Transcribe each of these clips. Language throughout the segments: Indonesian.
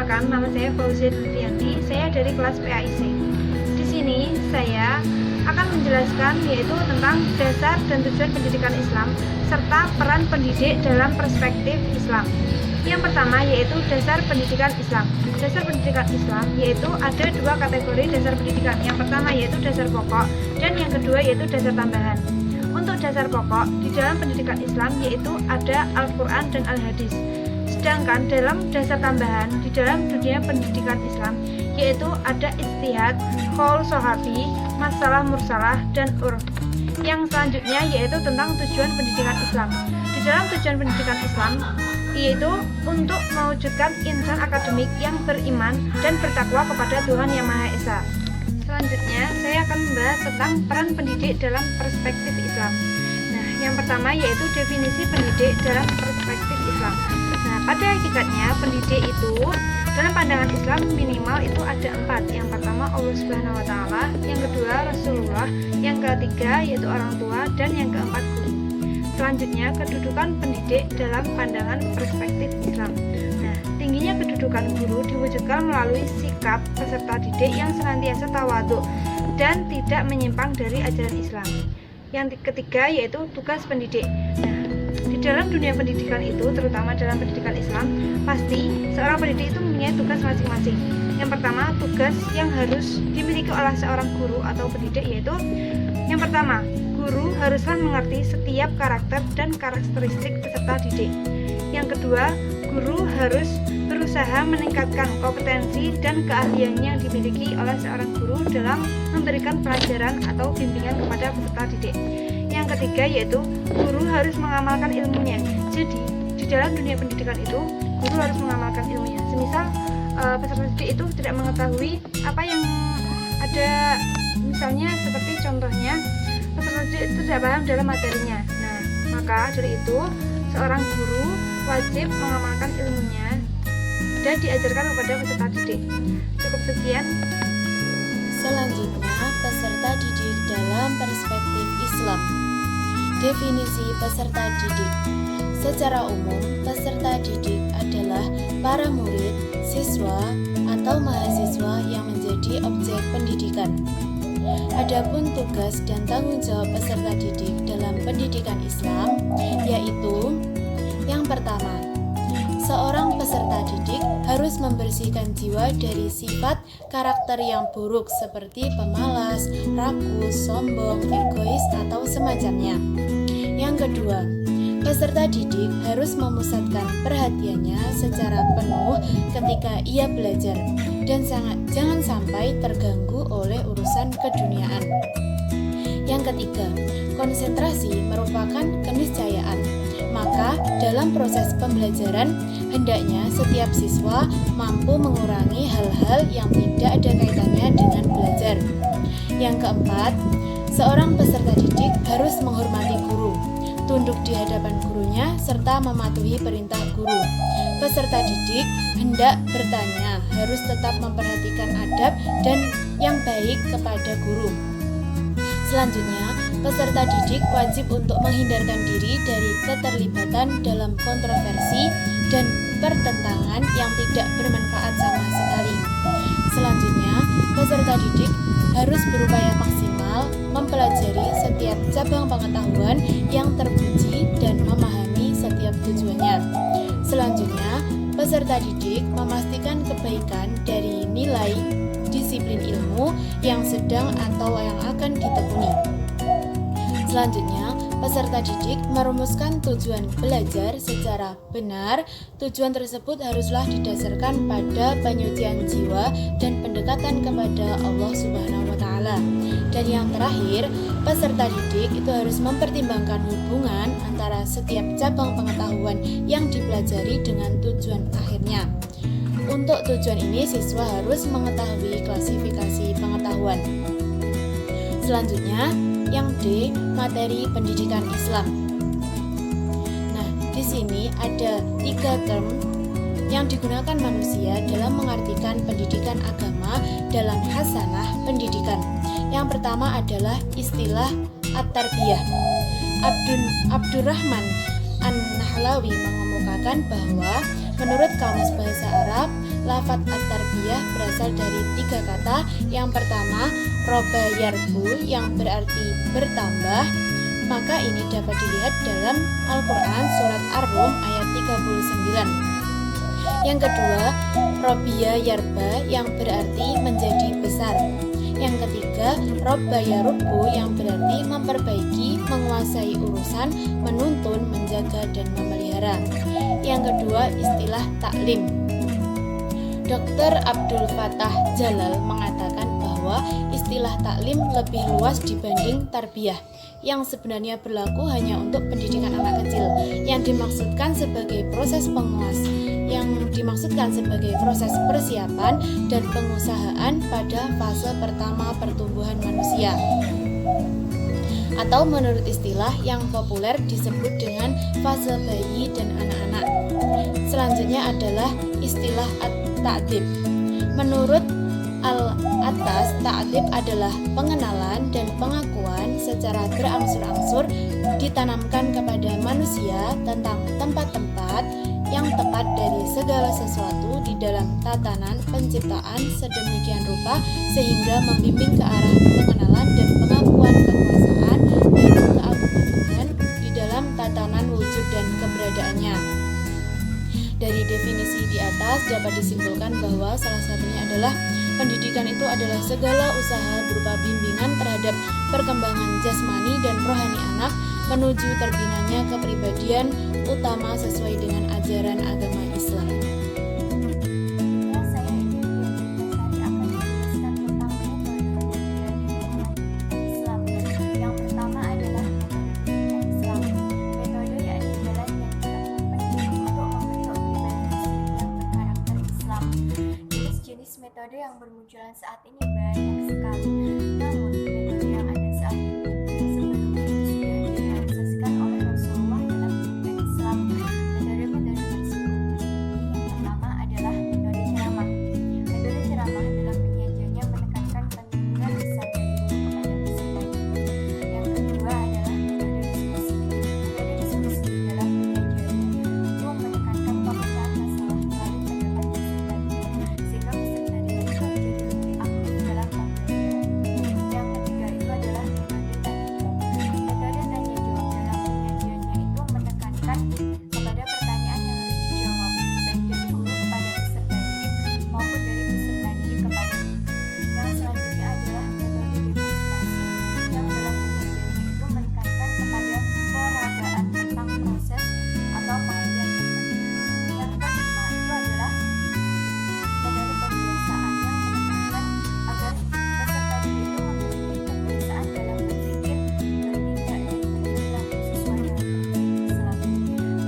Perkenalkan, nama saya Fauzia Lutfianti, saya dari kelas PAIC. Di sini saya akan menjelaskan yaitu tentang dasar dan tujuan pendidikan Islam serta peran pendidik dalam perspektif Islam. Yang pertama yaitu dasar pendidikan Islam. Dasar pendidikan Islam yaitu ada dua kategori dasar pendidikan. Yang pertama yaitu dasar pokok dan yang kedua yaitu dasar tambahan. Untuk dasar pokok di dalam pendidikan Islam yaitu ada Al-Quran dan Al-Hadis. Sedangkan dalam dasar tambahan di dalam dunia pendidikan Islam yaitu ada ijtihad, qaul sahabi, masalah mursalah, dan urf. Yang selanjutnya yaitu tentang tujuan pendidikan Islam. Di dalam tujuan pendidikan Islam yaitu untuk mewujudkan insan akademik yang beriman dan bertakwa kepada Tuhan Yang Maha Esa. Selanjutnya saya akan membahas tentang peran pendidik dalam perspektif Islam. Nah, yang pertama yaitu definisi pendidik dalam perspektif Islam. Nah, pada hakikatnya pendidik itu dalam pandangan Islam minimal itu ada 4. Yang pertama Allah Subhanahu Wa Taala, yang kedua Rasulullah, yang ketiga yaitu orang tua, dan yang keempat guru. Selanjutnya kedudukan pendidik dalam pandangan perspektif Islam. Nah, tingginya kedudukan guru diwujudkan melalui sikap peserta didik yang senantiasa tawadhu dan tidak menyimpang dari ajaran Islam. Yang ketiga yaitu tugas pendidik. Nah, di dalam dunia pendidikan itu, terutama dalam pendidikan Islam, pasti seorang pendidik itu mempunyai tugas masing-masing. Yang pertama, tugas yang harus dimiliki oleh seorang guru atau pendidik yaitu yang pertama, guru haruslah mengerti setiap karakter dan karakteristik peserta didik. Yang kedua, guru harus berusaha meningkatkan kompetensi dan keahlian yang dimiliki oleh seorang guru dalam memberikan pelajaran atau bimbingan kepada peserta didik. Yang ketiga yaitu guru harus mengamalkan ilmunya. Jadi di dalam dunia pendidikan itu guru harus mengamalkan ilmunya. Semisal peserta didik itu tidak mengetahui apa yang ada, misalnya seperti contohnya peserta didik itu tidak paham dalam materinya. Nah, maka dari itu seorang guru wajib mengamalkan ilmunya dan diajarkan kepada peserta didik. Cukup sekian. Selanjutnya, peserta didik dalam perspektif Islam. Definisi peserta didik. Secara umum, peserta didik adalah para murid, siswa, atau mahasiswa yang menjadi objek pendidikan. Adapun tugas dan tanggung jawab peserta didik dalam pendidikan Islam yaitu yang pertama, seorang peserta didik harus membersihkan jiwa dari sifat karakter yang buruk seperti pemalas, rakus, sombong, egois, atau semacamnya. Yang kedua, peserta didik harus memusatkan perhatiannya secara penuh ketika ia belajar dan jangan sampai terganggu oleh urusan keduniaan. Yang ketiga, konsentrasi merupakan keniscayaan. Maka dalam proses pembelajaran hendaknya setiap siswa mampu mengurangi hal-hal yang tidak ada kaitannya dengan belajar. Yang keempat, seorang peserta didik harus menghormati guru, tunduk di hadapan gurunya, serta mematuhi perintah guru. Peserta didik hendak bertanya, harus tetap memperhatikan adab dan yang baik kepada guru. Selanjutnya, peserta didik wajib untuk menghindarkan diri dari keterlibatan dalam kontroversi dan pertentangan yang tidak bermanfaat sama sekali. Selanjutnya, peserta didik harus berupaya maksimal mempelajari setiap cabang pengetahuan yang terpuji dan memahami setiap tujuannya. Selanjutnya, peserta didik memastikan kebaikan dari nilai disiplin ilmu yang sedang atau yang akan ditekuni. Selanjutnya, peserta didik merumuskan tujuan belajar secara benar. Tujuan tersebut haruslah didasarkan pada penyucian jiwa dan pendekatan kepada Allah Subhanahu wa Ta'ala. Dan yang terakhir, peserta didik itu harus mempertimbangkan hubungan antara setiap cabang pengetahuan yang dipelajari dengan tujuan akhirnya. Untuk tujuan ini, siswa harus mengetahui klasifikasi pengetahuan. Selanjutnya, yang D, materi pendidikan Islam. Nah, di sini ada 3 term yang digunakan manusia dalam mengartikan pendidikan agama dalam hasanah pendidikan. Yang pertama adalah istilah at-tarbiyah. Abdurrahman An-Nahlawi mengemukakan bahwa menurut Kamus Bahasa Arab, lafadz at-tarbiyah berasal dari 3 kata. Yang pertama, roba yarbu yang berarti bertambah. Maka ini dapat dilihat dalam Al-Quran surat Ar-Rum ayat 39. Yang kedua, robiya yarba yang berarti menjadi besar. Yang ketiga, robba yarubbu yang berarti memperbaiki, menguasai urusan, menuntun, menjaga, dan memelihara. Yang kedua, istilah taklim. Dr. Abdul Fattah Jalal mengatakan bahwa istilah taklim lebih luas dibanding tarbiyah, yang sebenarnya berlaku hanya untuk pendidikan anak kecil, yang dimaksudkan sebagai proses persiapan dan pengusahaan pada fase pertama pertumbuhan manusia, atau menurut istilah yang populer disebut dengan fase bayi dan anak-anak. Selanjutnya adalah istilah at-ta'dib. Menurut al-atas, ta'dib adalah pengenalan dan pengakuan secara berangsur-angsur ditanamkan kepada manusia tentang tempat-tempat yang tepat dari segala sesuatu di dalam tatanan penciptaan sedemikian rupa sehingga membimbing ke arah pengenalan dan pengakuan kekuasaan dan keagungan Tuhan di dalam tatanan wujud dan keberadaannya. Dari definisi di atas dapat disimpulkan bahwa salah satunya adalah pendidikan itu adalah segala usaha berupa bimbingan terhadap perkembangan jasmani dan rohani anak menuju terbinanya kepribadian utama sesuai dengan ajaran agama Islam. Saya ingin akan menjelaskan tentang metode Islam. Yang pertama adalah Islam. Metode yakni jalan yang penting untuk membentuk pribadi yang berkarakter Islam. Jenis-jenis metode yang bermunculan saat ini banyak sekali. Namun metode yang ada saat ini sebelumnya sudah direalisasikan oleh Rasulullah dalam pendidikan Islam. Metode-metode tersebut yang pertama adalah metode ceramah. Metode ceramah dalam penyajiannya menekankan pentingnya lisan dari guru kepada pesertanya. Yang kedua adalah metode diskusi. Metode diskusi dalam penyajiannya itu menekankan pemecahan masalah melalui pendapat pesertanya sehingga peserta didik menjadi lebih aktif dalam pembelajaran. Yang ketiga itu adalah metode tanya jawab. Metode tanya jawab dalam penyajiannya itu menekankan kepada pertanyaan yang harus dijawab baik dari guru kepada peserta didik maupun dari peserta didik kepada guru. Yang selanjutnya adalah metode demonstrasi yang dalam penyajiannya itu menekankan kepada peragaan tentang proses atau pengertian tertentu. Yang kelima itu adalah metode pembiasaan yang menekankan agar peserta didik itu memiliki kebiasaan dalam berpikir, bertindak, dan berperilaku sesuai dengan prinsip Islam.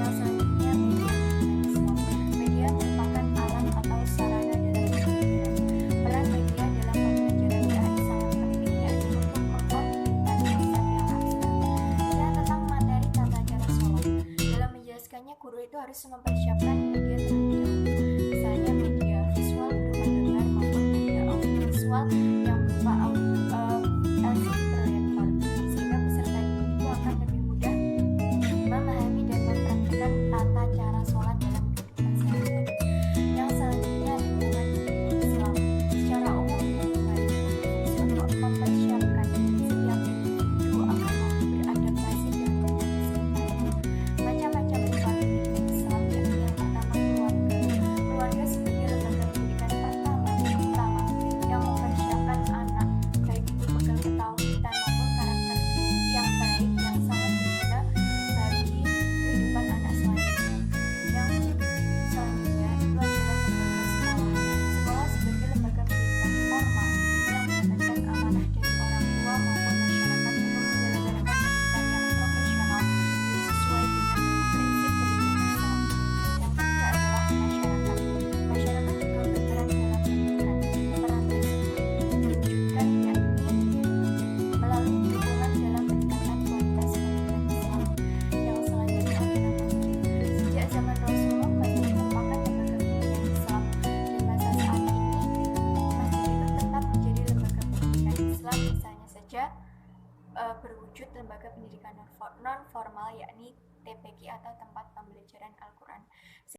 Yang selanjutnya media pendidikan Islam. Media merupakan alat atau sarana dalam pembelajaran. Peran media dalam pembelajaran PAI sangat penting yakni untuk mengkompletkan konsep yang abstrak. Misalnya tentang materi tata cara sholat. Dalam menjelaskannya guru itu harus mempersiapkan media terlebih dahulu. Misalnya media visual berupa gambar maupun media audiovisual yang berupa LCD proyektor sehingga peserta didik itu akan lebih mudah memahami dan mempraktikkan tata cara sholat dalam kehidupan sehari-hari. Yang selanjutnya lingkungan pendidikan Islam. Secara umum lingkungan itu berfungsi untuk mempersiapkan setiap individu agar mampu beradaptasi dengan lingkungan sekitarnya. Macam-macam lingkungan pendidikan Islam yakni yang pertama keluarga. Keluarga sebagai lembaga pendidikan pertama dan utama yang mempersiapkan anak baik itu bekal ketauhidan maupun karakter yang baik yang sangat berguna bagi kehidupan anak selanjutnya. Yang selanjutnya itu adalah lembaga sekolah. Sekolah sebagai lembaga pendidikan formal yang mendapatkan amanah dari orang tua maupun masyarakat untuk menyelenggarakan pendidikan yang profesional dan sesuai dengan prinsip pendidikan Islam. Yang ketiga adalah masyarakat. Masyarakat juga berperan dalam pendidikan. Peran tersebut diwujudkan yakni melalui dukungan dalam peningkatan kualitas pendidikan Islam. Yang selanjutnya adalah masjid. Sejak zaman Rasulullah, masjid merupakan lembaga pendidikan Islam dan masa saat ini masjid itu tetap menjadi lembaga pendidikan Islam, misalnya saja berwujud lembaga pendidikan non formal yakni TPQ atau tempat pembelajaran Al-Quran.